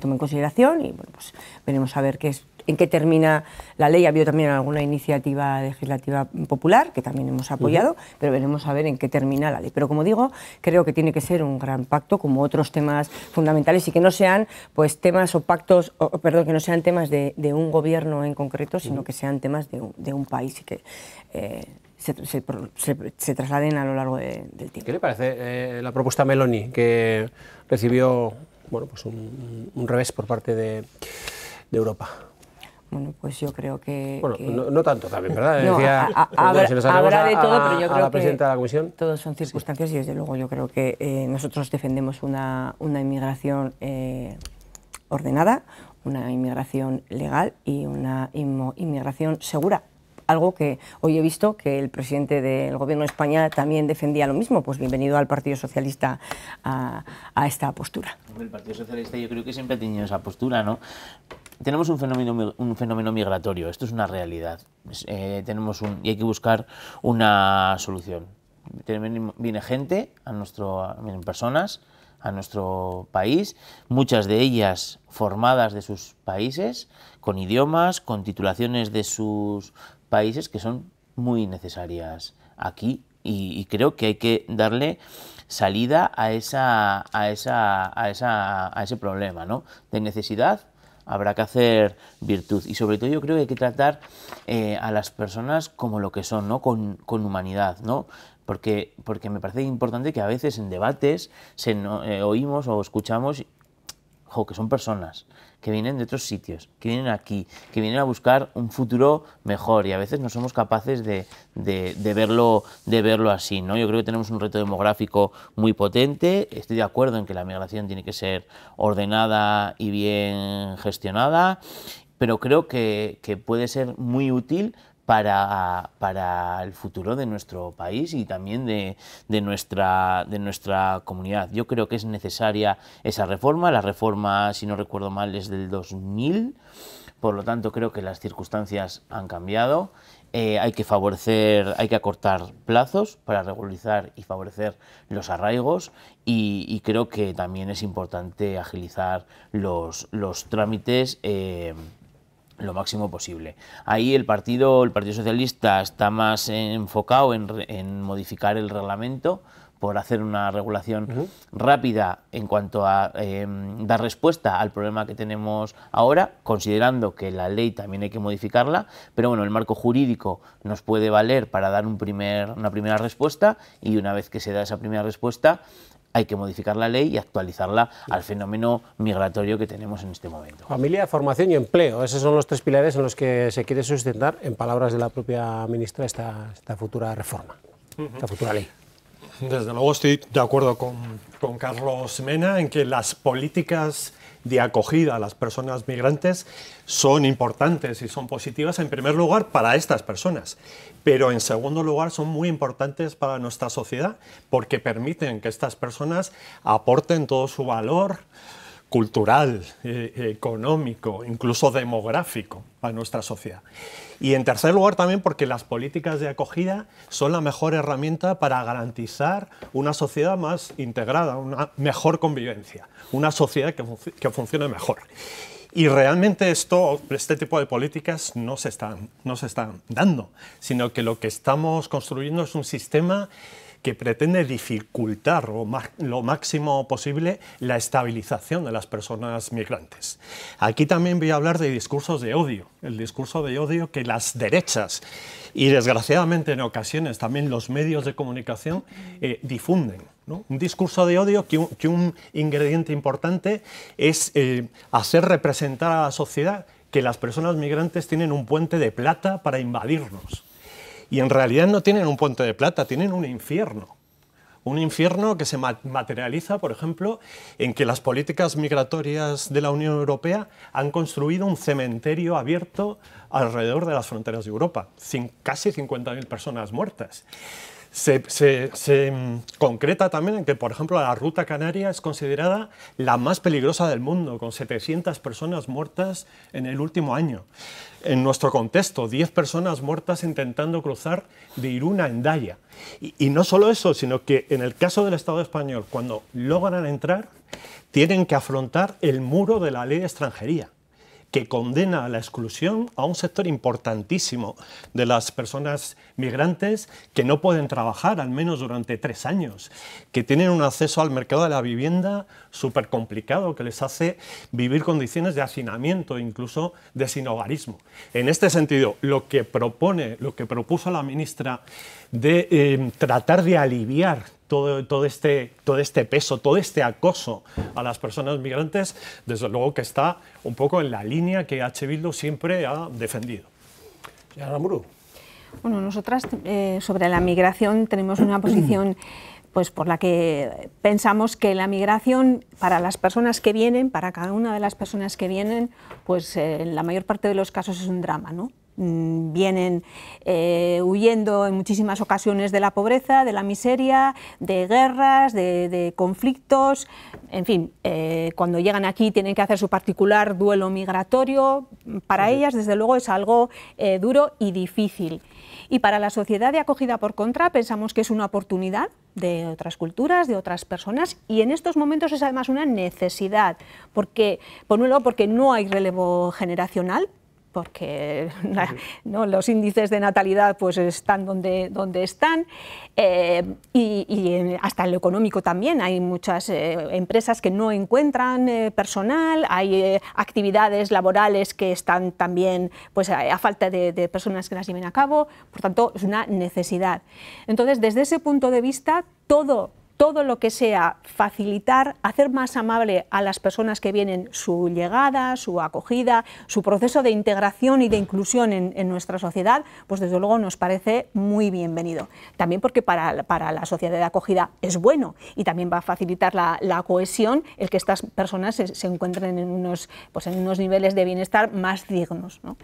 toma en consideración, y bueno, pues veremos a ver en qué termina la ley. Ha habido también alguna iniciativa legislativa popular que también hemos apoyado, pero veremos a ver en qué termina la ley. Pero como digo, creo que tiene que ser un gran pacto, como otros temas fundamentales, y que no sean pues temas o pactos, que no sean temas de un gobierno en concreto, sino que sean temas de un país, y que se trasladen a lo largo del tiempo. ¿Qué le parece la propuesta Meloni, que recibió pues un revés por parte de Europa? Bueno, pues yo creo que... Bueno, no tanto también, ¿verdad? No, habrá de todo, pero yo creo la presidenta de la Comisión. Todos son circunstancias, sí. Y desde luego yo creo que nosotros defendemos una inmigración ordenada, una inmigración legal y una inmigración segura. Algo que hoy he visto que el presidente del Gobierno de España también defendía lo mismo. Pues bienvenido al Partido Socialista a esta postura. El Partido Socialista yo creo que siempre ha tenido esa postura, ¿no? Tenemos un fenómeno migratorio, esto es una realidad. Y hay que buscar una solución. Viene gente, vienen personas a nuestro país, muchas de ellas formadas de sus países, con idiomas, con titulaciones de sus países, que son muy necesarias aquí, y creo que hay que darle salida a ese problema, ¿no? De necesidad habrá que hacer virtud, y sobre todo yo creo que hay que tratar a las personas como lo que son, ¿no? Con humanidad, ¿no? Porque me parece importante que a veces en debates oímos o escuchamos que son personas que vienen de otros sitios, que vienen aquí, que vienen a buscar un futuro mejor, y a veces no somos capaces de verlo así, ¿no? Yo creo que tenemos un reto demográfico muy potente. Estoy de acuerdo en que la migración tiene que ser ordenada y bien gestionada, pero creo que puede ser muy útil para el futuro de nuestro país y también de nuestra comunidad. Yo creo que es necesaria esa reforma. La reforma, si no recuerdo mal, es del 2000, por lo tanto creo que las circunstancias han cambiado. Hay que acortar plazos para regularizar y favorecer los arraigos, y creo que también es importante agilizar los trámites lo máximo posible. Ahí el Partido Socialista está más enfocado en modificar el reglamento por hacer una regulación rápida en cuanto a dar respuesta al problema que tenemos ahora, considerando que la ley también hay que modificarla, pero bueno, el marco jurídico nos puede valer para dar una primera respuesta, y una vez que se da esa primera respuesta hay que modificar la ley y actualizarla al fenómeno migratorio que tenemos en este momento. Familia, formación y empleo, esos son los tres pilares en los que se quiere sustentar, en palabras de la propia ministra, esta futura reforma, esta futura ley. Desde luego estoy de acuerdo con Carlos Mena en que las políticas de acogida a las personas migrantes son importantes y son positivas, en primer lugar, para estas personas, pero en segundo lugar son muy importantes para nuestra sociedad porque permiten que estas personas aporten todo su valor cultural, económico, incluso demográfico a nuestra sociedad. Y en tercer lugar también porque las políticas de acogida son la mejor herramienta para garantizar una sociedad más integrada, una mejor convivencia, una sociedad que funcione mejor. Y realmente este tipo de políticas no se están dando, sino que lo que estamos construyendo es un sistema que pretende dificultar lo máximo posible la estabilización de las personas migrantes. Aquí también voy a hablar de discursos de odio, el discurso de odio que las derechas y desgraciadamente en ocasiones también los medios de comunicación difunden, ¿no? Un discurso de odio que un ingrediente importante es hacer representar a la sociedad que las personas migrantes tienen un puente de plata para invadirnos. Y en realidad no tienen un puente de plata, tienen un infierno. Un infierno que se materializa, por ejemplo, en que las políticas migratorias de la Unión Europea han construido un cementerio abierto alrededor de las fronteras de Europa, casi 50.000 personas muertas. Se concreta también en que, por ejemplo, la ruta canaria es considerada la más peligrosa del mundo, con 700 personas muertas en el último año. En nuestro contexto, 10 personas muertas intentando cruzar de Irún a Hendaya. Y no solo eso, sino que en el caso del Estado español, cuando logran entrar, tienen que afrontar el muro de la ley de extranjería, que condena a la exclusión a un sector importantísimo de las personas migrantes que no pueden trabajar al menos durante 3 años, que tienen un acceso al mercado de la vivienda súper complicado, que les hace vivir condiciones de hacinamiento, incluso de sinhogarismo. En este sentido, lo que propuso la ministra de tratar de aliviar todo este peso, todo este acoso a las personas migrantes, desde luego que está un poco en la línea que H. Bildu siempre ha defendido. Señora Aramburu. Bueno, nosotras sobre la migración tenemos una posición pues por la que pensamos que la migración para las personas que vienen, para cada una de las personas que vienen, pues en la mayor parte de los casos es un drama, ¿no? Vienen huyendo en muchísimas ocasiones de la pobreza, de la miseria, de guerras, de conflictos, en fin, cuando llegan aquí tienen que hacer su particular duelo migratorio, para ellas desde luego es algo duro y difícil. Y para la sociedad de acogida, por contra, pensamos que es una oportunidad de otras culturas, de otras personas, y en estos momentos es además una necesidad, porque, por un lado, porque no hay relevo generacional, porque ¿no? los índices de natalidad pues están donde están, y hasta en lo económico también hay muchas empresas que no encuentran personal, hay actividades laborales que están también pues a falta de personas que las lleven a cabo, por tanto es una necesidad. Entonces, desde ese punto de vista, todo lo que sea facilitar, hacer más amable a las personas que vienen su llegada, su acogida, su proceso de integración y de inclusión en nuestra sociedad, pues desde luego nos parece muy bienvenido. También porque para la sociedad de acogida es bueno y también va a facilitar la cohesión, el que estas personas se encuentren en unos niveles de bienestar más dignos, ¿no?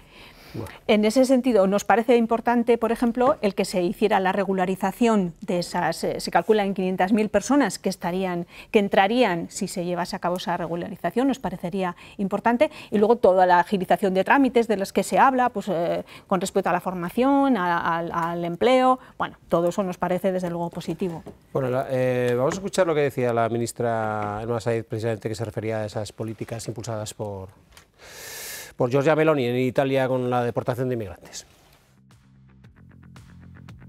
Bueno. En ese sentido, nos parece importante, por ejemplo, el que se hiciera la regularización de esas, se calcula en 500.000 personas que entrarían si se llevase a cabo esa regularización, nos parecería importante, y luego toda la agilización de trámites de los que se habla, pues con respecto a la formación, al empleo, bueno, todo eso nos parece desde luego positivo. Bueno, vamos a escuchar lo que decía la ministra Elma Said, precisamente, que se refería a esas políticas impulsadas por por Giorgia Meloni en Italia con la deportación de inmigrantes.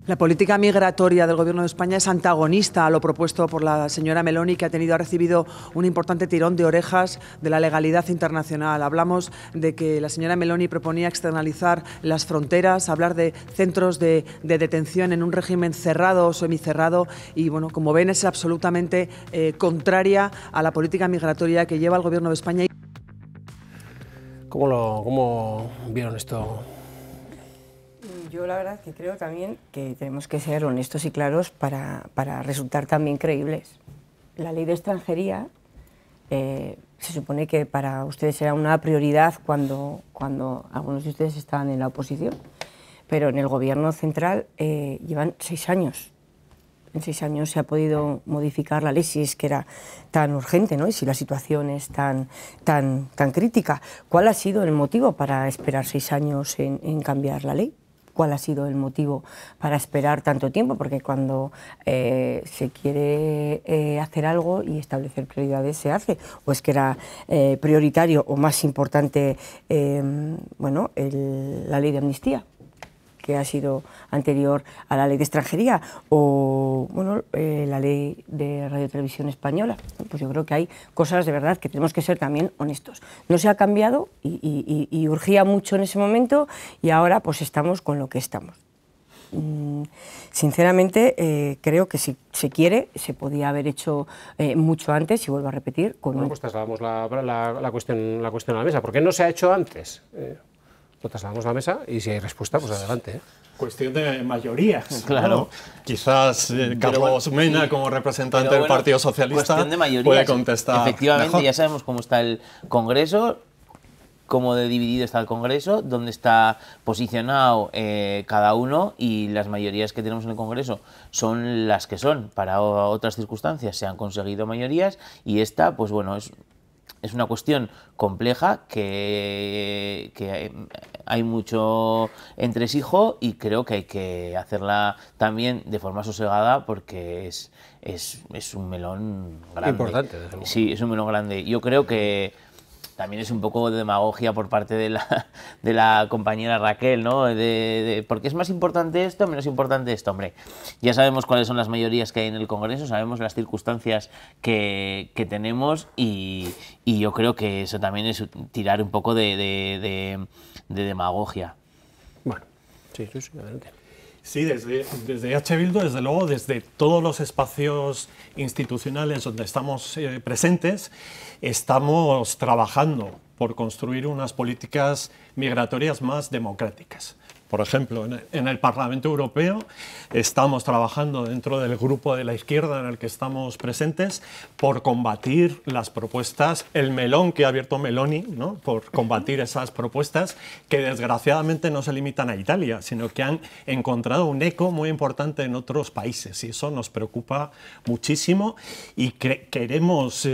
La política migratoria del Gobierno de España es antagonista a lo propuesto por la señora Meloni, que ha recibido un importante tirón de orejas de la legalidad internacional. Hablamos de que la señora Meloni proponía externalizar las fronteras, hablar de centros de detención en un régimen cerrado o semicerrado y, bueno, como ven, es absolutamente contraria a la política migratoria que lleva el Gobierno de España. ¿Cómo vieron esto? Yo la verdad que creo también que tenemos que ser honestos y claros para resultar también creíbles. La ley de extranjería se supone que para ustedes era una prioridad cuando algunos de ustedes estaban en la oposición, pero en el Gobierno central llevan 6 años. En 6 años se ha podido modificar la ley si es que era tan urgente, ¿no? Y si la situación es tan crítica. ¿Cuál ha sido el motivo para esperar 6 años en cambiar la ley? ¿Cuál ha sido el motivo para esperar tanto tiempo? Porque cuando se quiere hacer algo y establecer prioridades se hace. ¿O es que era prioritario o más importante bueno, la ley de amnistía, que ha sido anterior a la ley de extranjería, o bueno, la ley de Radio Televisión Española? Pues yo creo que hay cosas de verdad que tenemos que ser también honestos. No se ha cambiado y urgía mucho en ese momento y ahora pues estamos con lo que estamos. Sinceramente creo que si se quiere se podía haber hecho mucho antes, y vuelvo a repetir, con pues trasladamos la cuestión a la mesa. ¿Por qué no se ha hecho antes? Lo trasladamos a la mesa y si hay respuesta, pues adelante. Cuestión de mayorías. Claro. ¿No? Quizás Carlos Mena, sí, como representante del Partido Socialista, puede contestar. Efectivamente, mejor. Ya sabemos cómo está el Congreso, cómo de dividido está el Congreso, dónde está posicionado cada uno, y las mayorías que tenemos en el Congreso son las que son. Para otras circunstancias se han conseguido mayorías y esta, pues bueno, es una cuestión compleja que hay mucho entresijo y creo que hay que hacerla también de forma sosegada porque es un melón grande. Importante, desde luego. Sí, es un melón grande. Yo creo que también es un poco de demagogia por parte de la compañera Raquel, ¿no? ¿Por qué es más importante esto, menos importante esto? Hombre, ya sabemos cuáles son las mayorías que hay en el Congreso, sabemos las circunstancias que tenemos y yo creo que eso también es tirar un poco de demagogia. Bueno, sí, adelante. Sí, desde EH Bildu, desde luego, desde todos los espacios institucionales donde estamos presentes, estamos trabajando por construir unas políticas migratorias más democráticas. Por ejemplo, en el Parlamento Europeo estamos trabajando dentro del grupo de la izquierda en el que estamos presentes por combatir las propuestas, el melón que ha abierto Meloni, ¿no? Por combatir esas propuestas que desgraciadamente no se limitan a Italia, sino que han encontrado un eco muy importante en otros países y eso nos preocupa muchísimo y queremos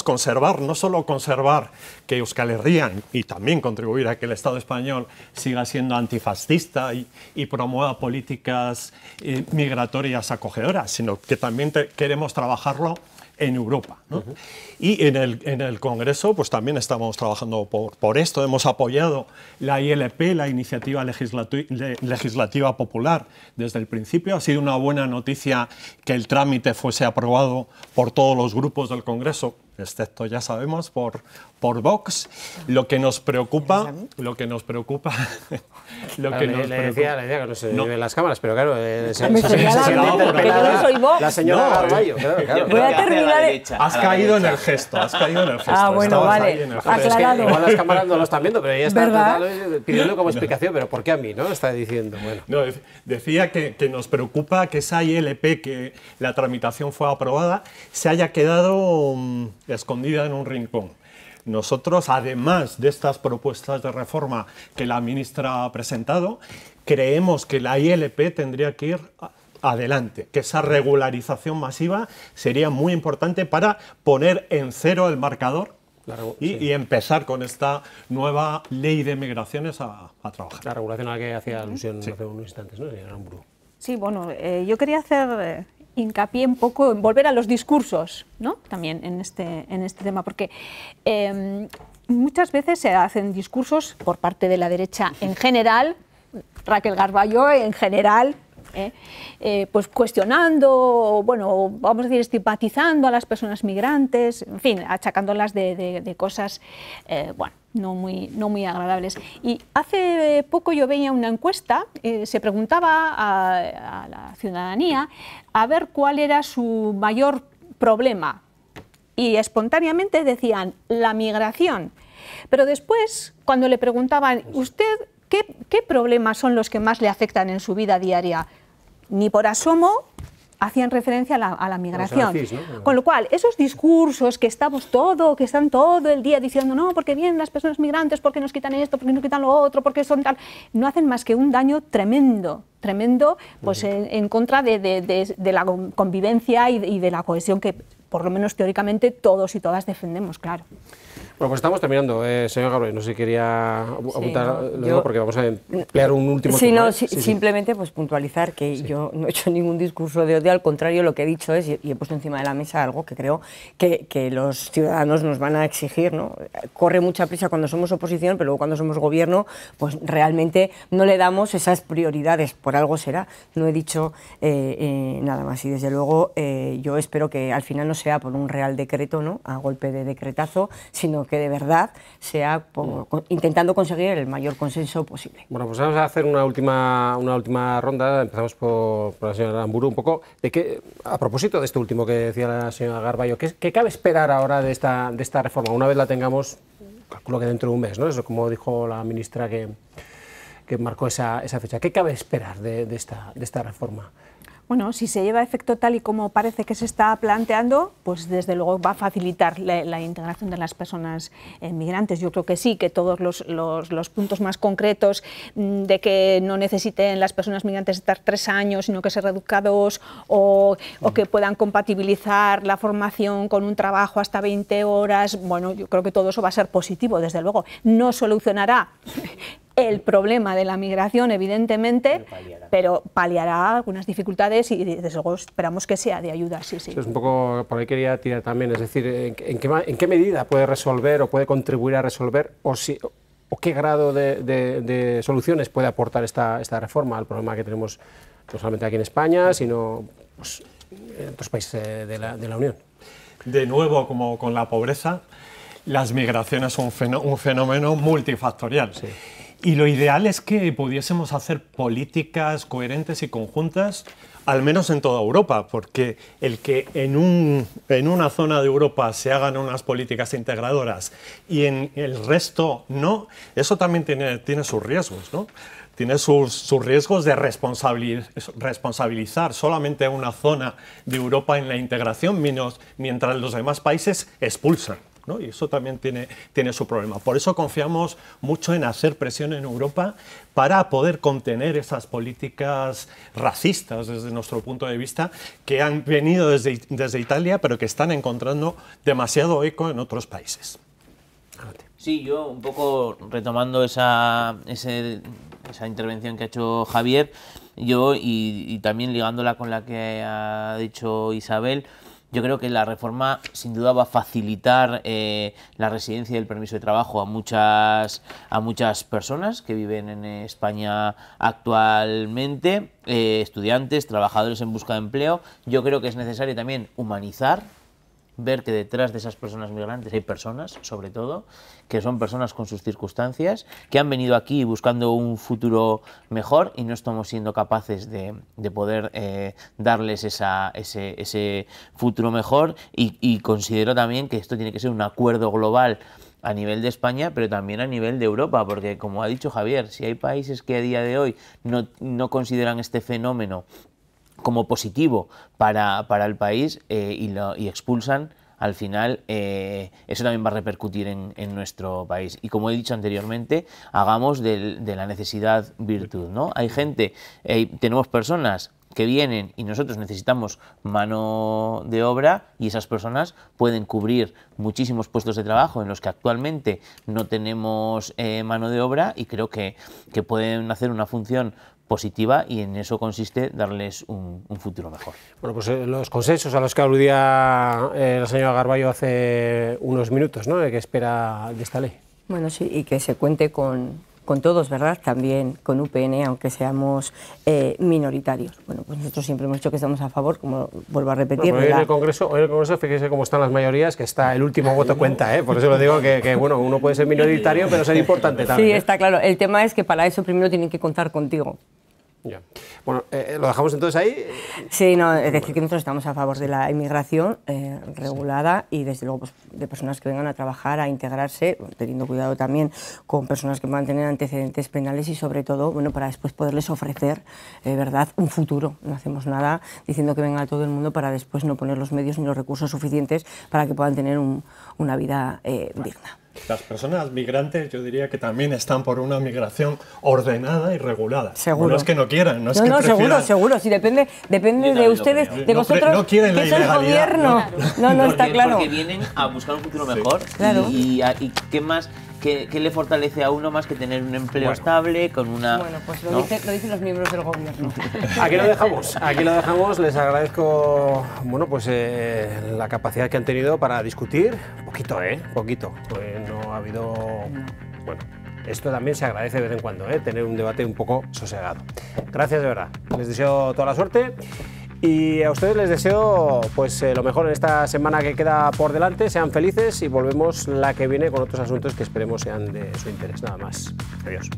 conservar, no solo conservar que Euskal Herria y también contribuir a que el Estado español siga siendo antifascista y promueva políticas migratorias acogedoras, sino que también queremos trabajarlo en Europa, ¿no? Y en el Congreso pues también estamos trabajando por esto. Hemos apoyado la ILP, la Iniciativa Legislativa Popular, desde el principio. Ha sido una buena noticia que el trámite fuese aprobado por todos los grupos del Congreso, excepto, ya sabemos, por Vox. Lo que nos preocupa... Le decía que no se ven las cámaras, pero claro, la señora Carballo. Voy a terminar. Has caído en el gesto, Ah, bueno, vale. Es que igual las cámaras no lo están viendo, pero ella está pidiendo como explicación, pero ¿por qué a mí? ¿No? Está diciendo, bueno. No, decía que nos preocupa que esa ILP, que la tramitación fue aprobada, se haya quedado escondida en un rincón. Nosotros, además de estas propuestas de reforma que la ministra ha presentado, creemos que la ILP tendría que ir adelante, que esa regularización masiva sería muy importante para poner en cero el marcador y empezar con esta nueva ley de migraciones a trabajar. La regulación a la que hacía alusión hace unos instantes, ¿no, señora Aramburu? Sí, bueno, yo quería hacer hincapié un poco en volver a los discursos, ¿no? También en este tema, porque muchas veces se hacen discursos por parte de la derecha en general, Raquel Garballo en general, pues cuestionando, bueno, vamos a decir, estigmatizando a las personas migrantes, en fin, achacándolas de cosas, bueno, no muy agradables. Y hace poco yo veía una encuesta, se preguntaba a la ciudadanía a ver cuál era su mayor problema, y espontáneamente decían la migración. Pero después, cuando le preguntaban, ¿usted qué problemas son los que más le afectan en su vida diaria? Ni por asomo hacían referencia a la migración. ¿No? Con lo cual, esos discursos que están todo el día diciendo, no, porque vienen las personas migrantes, porque nos quitan esto, porque nos quitan lo otro, porque son tal, no hacen más que un daño tremendo, pues en contra de la convivencia y de la cohesión que, por lo menos teóricamente, todos y todas defendemos, claro. Bueno, pues estamos terminando, señor Gabriel, no sé si quería apuntar, porque vamos a emplear un último turno. Simplemente pues puntualizar que yo no he hecho ningún discurso de odio, al contrario, lo que he dicho es, y he puesto encima de la mesa algo que creo que los ciudadanos nos van a exigir, ¿no? Corre mucha prisa cuando somos oposición, pero luego cuando somos gobierno, pues realmente no le damos esas prioridades, por algo será. No he dicho nada más, y desde luego yo espero que al final no sea por un real decreto, ¿no?, a golpe de decretazo, sino que de verdad sea intentando conseguir el mayor consenso posible. Bueno, pues vamos a hacer una última ronda. Empezamos por la señora Aramburu, un poco de qué, a propósito de esto último que decía la señora Garballo, ¿qué cabe esperar ahora de esta reforma? Una vez la tengamos, calculo que dentro de un mes, ¿no? Eso, como dijo la ministra que marcó esa fecha. ¿Qué cabe esperar de esta reforma? Bueno, si se lleva a efecto tal y como parece que se está planteando, pues desde luego va a facilitar la integración de las personas migrantes. Yo creo que sí, que todos los puntos más concretos de que no necesiten las personas migrantes estar 3 años, sino que se reduzca a 2, o que puedan compatibilizar la formación con un trabajo hasta 20 horas, bueno, yo creo que todo eso va a ser positivo, desde luego. No solucionará el problema de la migración, evidentemente, pero paliará algunas dificultades y desde luego esperamos que sea de ayuda, sí. Es un poco por ahí quería tirar también, es decir, ¿en qué medida puede resolver o puede contribuir a resolver o qué grado de soluciones puede aportar esta reforma al problema que tenemos no solamente aquí en España, sino pues, en otros países de la Unión? De nuevo, como con la pobreza, las migraciones son un fenómeno multifactorial. Sí. Y lo ideal es que pudiésemos hacer políticas coherentes y conjuntas, al menos en toda Europa, porque el que en una zona de Europa se hagan unas políticas integradoras y en el resto no, eso también tiene sus riesgos, ¿no? Tiene sus riesgos de responsabilizar solamente a una zona de Europa en la integración, mientras los demás países expulsan, ¿no? Y eso también tiene su problema. Por eso confiamos mucho en hacer presión en Europa para poder contener esas políticas racistas, desde nuestro punto de vista, que han venido desde Italia, pero que están encontrando demasiado eco en otros países. Sí, yo un poco retomando esa intervención que ha hecho Javier, yo y también ligándola con la que ha dicho Isabel, yo creo que la reforma sin duda va a facilitar la residencia y el permiso de trabajo a muchas personas que viven en España actualmente, estudiantes, trabajadores en busca de empleo. Yo creo que es necesario también humanizar, ver que detrás de esas personas migrantes hay personas, sobre todo, que son personas con sus circunstancias, que han venido aquí buscando un futuro mejor y no estamos siendo capaces de poder darles ese futuro mejor, y considero también que esto tiene que ser un acuerdo global a nivel de España, pero también a nivel de Europa, porque como ha dicho Javier, si hay países que a día de hoy no consideran este fenómeno como positivo para el país y expulsan, al final eso también va a repercutir en nuestro país. Y como he dicho anteriormente, hagamos de la necesidad virtud, ¿no? Hay gente, tenemos personas que vienen y nosotros necesitamos mano de obra, y esas personas pueden cubrir muchísimos puestos de trabajo en los que actualmente no tenemos mano de obra, y creo que pueden hacer una función positiva, y en eso consiste darles un futuro mejor. Bueno, pues los consensos a los que aludía la señora Garballo hace unos minutos, ¿no?, de qué espera de esta ley. Bueno, sí, y que se cuente con todos, ¿verdad? También con UPN, aunque seamos minoritarios. Bueno, pues nosotros siempre hemos dicho que estamos a favor, como vuelvo a repetir. Bueno, hoy en el Congreso, fíjese cómo están las mayorías, que está el último voto cuenta, ¿eh? Por eso lo digo que bueno, uno puede ser minoritario, pero ser importante también. Sí, está claro. El tema es que para eso primero tienen que contar contigo. Ya. Bueno, ¿lo dejamos entonces ahí? Sí, no, es decir, que nosotros estamos a favor de la inmigración regulada y desde luego pues, de personas que vengan a trabajar, a integrarse, teniendo cuidado también con personas que van a tener antecedentes penales y sobre todo, bueno, para después poderles ofrecer, verdad, un futuro. No hacemos nada diciendo que venga todo el mundo para después no poner los medios ni los recursos suficientes para que puedan tener una vida digna. Las personas migrantes, yo diría que también están por una migración ordenada y regulada. Seguro. No es que no quieran, no es que prefieran. seguro. Si depende de ustedes, de vosotros, no quieren la que sois gobierno. No, está claro. Porque vienen a buscar un futuro mejor. Claro. Y ¿qué más? ¿Qué le fortalece a uno más que tener un empleo estable, con una...? Bueno, pues lo dicen los miembros del gobierno. Aquí lo dejamos. Les agradezco, bueno, pues la capacidad que han tenido para discutir. Poquito. No ha habido... Bueno, esto también se agradece de vez en cuando, tener un debate un poco sosegado. Gracias de verdad. Les deseo toda la suerte. Y a ustedes les deseo pues lo mejor en esta semana que queda por delante, sean felices y volvemos la que viene con otros asuntos que esperemos sean de su interés. Nada más. Adiós.